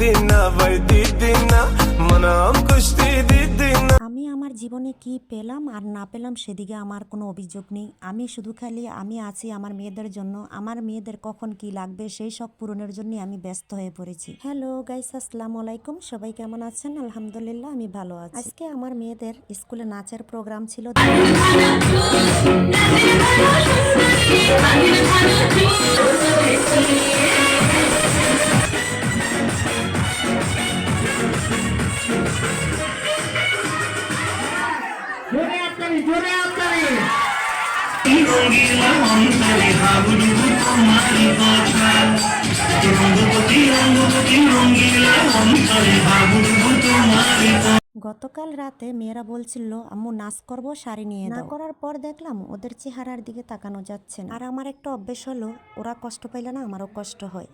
দিদিনা ভাই দিদিনা মনাম কুস্তি দিদিনা। আমি আমার জীবনে কি পেলাম আর না পেলাম সেদিকে আমার কোনো অভিযোগ নেই। আমি শুধু খালি আমি আছি আমার মেয়েদের জন্য। আমার মেয়েদের কখন কি লাগবে সেই সব পূরণের জন্য আমি ব্যস্ত হয়ে পড়েছি। হ্যালো গাইস, আসসালামু আলাইকুম। সবাই কেমন আছেন? আলহামদুলিল্লাহ আমি ভালো আছি। আজকে আমার মেয়েদের স্কুলে নাচের প্রোগ্রাম ছিল। রঙ্গিলা অন্তরে হাবুডুবু তোমারি কথা, রঙ্গবতী রঙ্গবতী রঙ্গিলা অন্তরে হাবুডুবু তোমারি কথা। গতকাল রাতে মেয়েরা বলছিল আম্মু নাচ করবো, শাড়ি নিয়ে দাও। না করার পর দেখলাম ওদের চেহারার দিকে তাকানো যাচ্ছে না। আর আমার একটা অভ্যেস হলো, ওরা কষ্ট পাইলে না আমারও কষ্ট হয়।